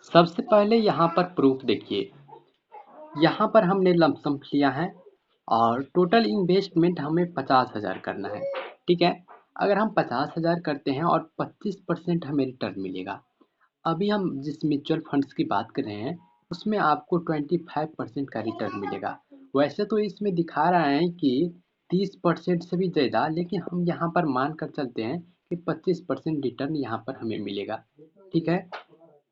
सबसे पहले यहाँ पर प्रूफ देखिए, यहाँ पर हमने लमसम लिया है और टोटल इन्वेस्टमेंट हमें 50,000 करना है। ठीक है, अगर हम 50,000 करते हैं और 25% हमें रिटर्न मिलेगा। अभी हम जिस म्यूचुअल फंड्स की बात कर रहे हैं उसमें आपको 25% का रिटर्न मिलेगा। वैसे तो इसमें दिखा रहा है कि 30% से भी ज़्यादा, लेकिन हम यहाँ पर मान कर चलते हैं कि 25% रिटर्न यहाँ पर हमें मिलेगा। ठीक है,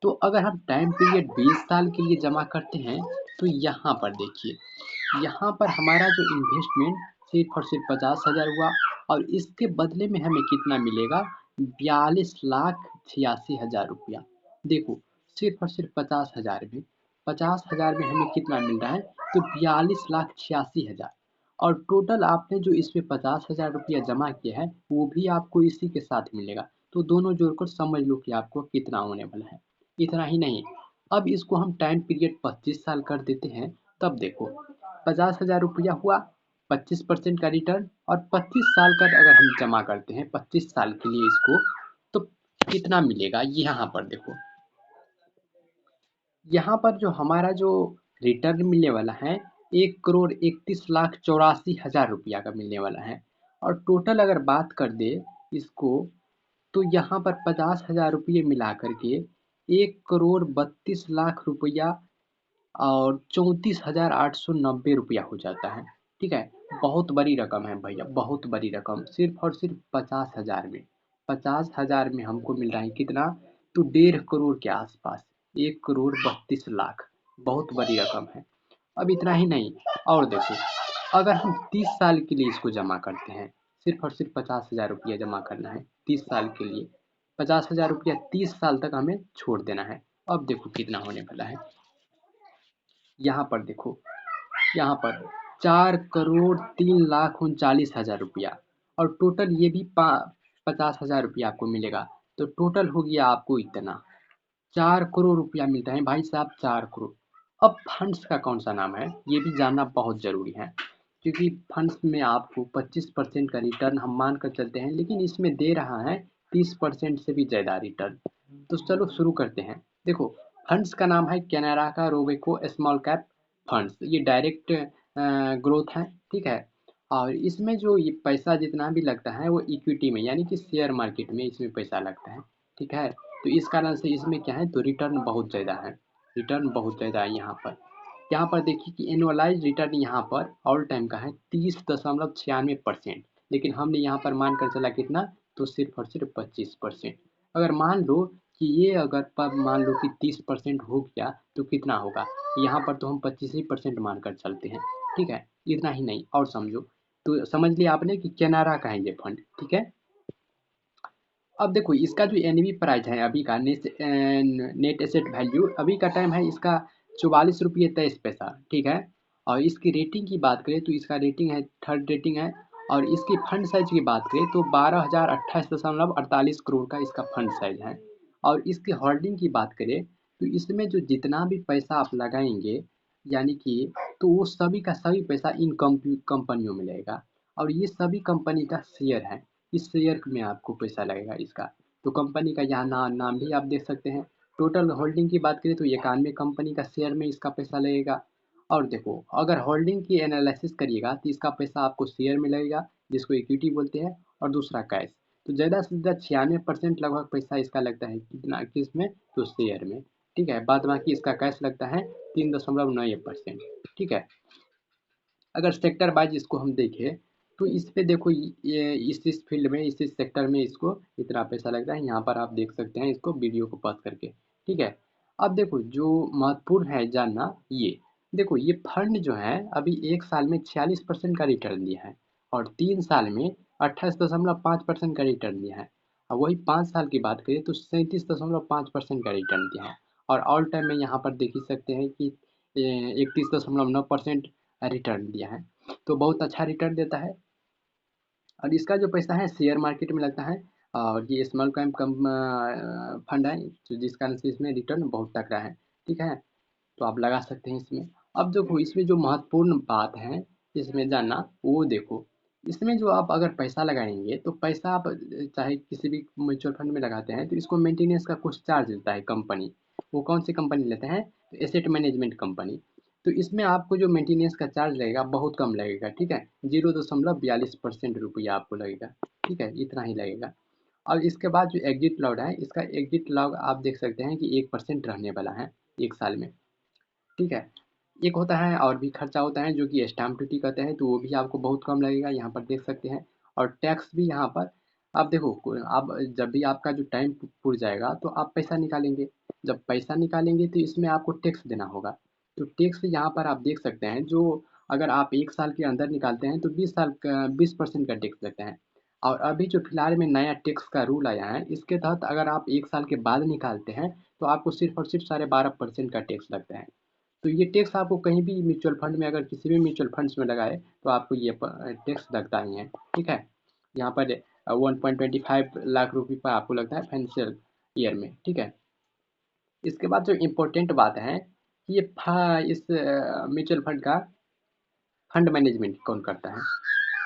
तो अगर हम टाइम पीरियड 20 साल के लिए जमा करते हैं तो यहाँ पर देखिए, यहाँ पर हमारा जो इन्वेस्टमेंट सिर्फ और सिर्फ 50,000 हुआ और इसके बदले में हमें कितना मिलेगा, 42,86,000 रुपया। देखो, सिर्फ और सिर्फ 50,000 में हमें कितना मिल रहा है, तो 42,86,000। और टोटल आपने जो इसमें 50,000 रुपया जमा किया है वो भी आपको इसी के साथ मिलेगा। तो दोनों जोड़कर समझ लो कि आपको कितना होने वाला है। इतना ही नहीं, अब इसको हम टाइम पीरियड 25 साल कर देते हैं। तब देखो, 50,000 रुपया हुआ, 25% का रिटर्न, और 25 साल का अगर हम जमा करते हैं 25 साल के लिए इसको, तो कितना मिलेगा यहाँ पर देखो। यहाँ पर जो हमारा जो रिटर्न मिलने वाला है 1,31,84,000 रुपया का मिलने वाला है। और टोटल अगर बात कर दे इसको, तो यहाँ पर 50,000 रुपये मिला करके 1,32,00,000 रुपया और 34,890 रुपया हो जाता है। ठीक है, बहुत बड़ी रकम है भैया, बहुत बड़ी रकम। सिर्फ और सिर्फ 50,000 में, 50,000 में हमको मिल रहा है कितना, तो 1.5 करोड़ के आसपास, 1,32,00,000। बहुत बड़ी रकम है। अब इतना ही नहीं, और देखो, अगर हम 30 साल के लिए इसको जमा करते हैं, सिर्फ और सिर्फ 50,000 रुपया जमा करना है 30 साल के लिए, 50,000 रुपया 30 साल तक हमें छोड़ देना है। अब देखो कितना होने वाला है, यहाँ पर देखो, यहाँ पर 4,03,39,000 रुपया, और टोटल ये भी 50,000 रुपया आपको मिलेगा। तो टोटल हो गया आपको इतना 4 करोड़ रुपया मिलता है भाई साहब, 4 करोड़। अब फंड्स का कौन सा नाम है ये भी जानना बहुत ज़रूरी है, क्योंकि फंड्स में आपको 25% का रिटर्न हम मान कर चलते हैं, लेकिन इसमें दे रहा है 30% से भी ज़्यादा रिटर्न। तो चलो शुरू करते हैं। देखो, फंड्स का नाम है कैनरा का रोबेको स्मॉल कैप फंड्स। ये डायरेक्ट ग्रोथ है। ठीक है, और इसमें जो ये पैसा जितना भी लगता है वो इक्विटी में, यानी कि शेयर मार्केट में इसमें पैसा लगता है। ठीक है, तो इस कारण से इसमें क्या है, तो रिटर्न बहुत ज़्यादा है, रिटर्न बहुत ज़्यादा है यहाँ पर। यहाँ पर देखिए कि एनुअलाइज रिटर्न यहाँ पर ऑल टाइम का है 30.96%, लेकिन हमने यहाँ पर मान कर चला कितना, तो सिर्फ और सिर्फ 25%। अगर मान लो कि ये अगर पर मान लो कि 30% हो गया तो कितना होगा, यहाँ पर तो हम 25% मान कर चलते हैं। ठीक है, इतना ही नहीं, और समझो, तो समझ लिया आपने कि कैनारा का है ये फंड। ठीक है, अब देखो इसका जो एनवी प्राइस है अभी का, नेट एसेट वैल्यू अभी का टाइम है इसका 44 रुपये 23 पैसा। ठीक है, और इसकी रेटिंग की बात करें तो इसका रेटिंग है, थर्ड रेटिंग है। और इसकी फंड साइज की बात करें तो 12,028.48 करोड़ का इसका फंड साइज है। और इसकी होल्डिंग की बात करें तो इसमें जो जितना भी पैसा आप लगाएंगे, यानी कि, तो वो सभी का सभी पैसा इन कंपनियों में लगेगा। और ये सभी कंपनी का शेयर है, इस शेयर में आपको पैसा लगेगा इसका। तो कंपनी का यहाँ नाम भी आप देख सकते हैं। टोटल होल्डिंग की बात करें तो 91 कंपनी का शेयर में इसका पैसा लगेगा। और देखो, अगर होल्डिंग की एनालिसिस करिएगा तो इसका पैसा आपको शेयर में लगेगा, जिसको इक्विटी बोलते हैं, और दूसरा कैश। तो ज़्यादा से ज़्यादा 96% लगभग पैसा इसका लगता है, कितना, किस में, तो शेयर में। ठीक है, बाद बाकी इसका कैश लगता है 3.91%। ठीक है, अगर सेक्टर वाइज इसको हम देखें तो इस पे देखो, ये इस फील्ड में, इस सेक्टर में इसको इतना पैसा लगता है, यहाँ पर आप देख सकते हैं इसको वीडियो को पॉज करके। ठीक है, अब देखो जो महत्वपूर्ण है जानना, ये देखो, ये फंड जो है अभी 1 साल में 46% का रिटर्न दिया है, और 3 साल में 28.5% का रिटर्न दिया है। और वही 5 साल की बात करें तो 37.5% का रिटर्न दिया है। और ऑल टाइम में यहाँ पर देख ही सकते हैं कि 31.9% रिटर्न दिया है। तो बहुत अच्छा रिटर्न देता है। और इसका जो पैसा है शेयर मार्केट में लगता है, और ये स्मॉल कैप कम फंड है, तो जिस कारण से इसमें रिटर्न बहुत तक रहा है। ठीक है, तो आप लगा सकते हैं इसमें। अब देखो इसमें जो महत्वपूर्ण बात है इसमें जानना, वो देखो, इसमें जो आप अगर पैसा लगाएंगे तो पैसा आप चाहे किसी भी म्यूचुअल फंड में लगाते हैं तो इसको मेंटेनेंस का कुछ चार्ज देता है कंपनी। वो कौन सी कंपनी लेते हैं, तो एसेट मैनेजमेंट कंपनी। तो इसमें आपको जो मेंटेनेंस का चार्ज लगेगा बहुत कम लगेगा, ठीक है, 0.42% रुपया आपको लगेगा, ठीक है, इतना ही लगेगा। और इसके बाद जो एग्जिट लॉग है, इसका एग्जिट लॉग आप देख सकते हैं कि 1% रहने वाला है 1 साल में, ठीक है। एक होता है और भी खर्चा होता है जो कि स्टाम्प ड्यूटी कहते हैं, तो वो भी आपको बहुत कम लगेगा, यहाँ पर देख सकते हैं। और टैक्स भी यहाँ पर आप देखो, आप जब भी आपका जो टाइम पूर जाएगा तो आप पैसा निकालेंगे, जब पैसा निकालेंगे तो इसमें आपको टैक्स देना होगा। तो टैक्स यहाँ पर आप देख सकते हैं, जो अगर आप 1 साल के अंदर निकालते हैं तो 20 साल का 20% का टैक्स लगता है। और अभी जो फिलहाल में नया टैक्स का रूल आया है, इसके तहत अगर आप 1 साल के बाद निकालते हैं तो आपको सिर्फ और सिर्फ 12.5% का टैक्स लगता है। तो ये टैक्स आपको कहीं भी म्यूचुअल फंड में, अगर किसी भी म्यूचुअल फंड्स में लगाए तो आपको ये टैक्स लगता ही है, ठीक है। यहाँ पर 1.25 लाख रुपये पर आपको लगता है फाइनेंशियल ईयर में, ठीक है। इसके बाद जो इम्पोर्टेंट बात है कि इस म्यूचुअल फंड का फंड मैनेजमेंट कौन करता है।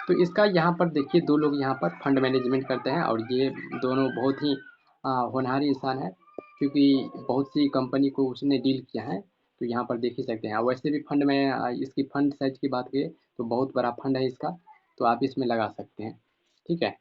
तो इसका यहाँ पर देखिए, दो लोग यहाँ पर फंड मैनेजमेंट करते हैं और ये दोनों बहुत ही होनहार इंसान है, क्योंकि बहुत सी कंपनी को उसने डील किया है। तो यहाँ पर देख ही सकते हैं। वैसे भी फंड में इसकी फंड साइज की बात करें तो बहुत बड़ा फंड है इसका, तो आप इसमें लगा सकते हैं, ठीक है।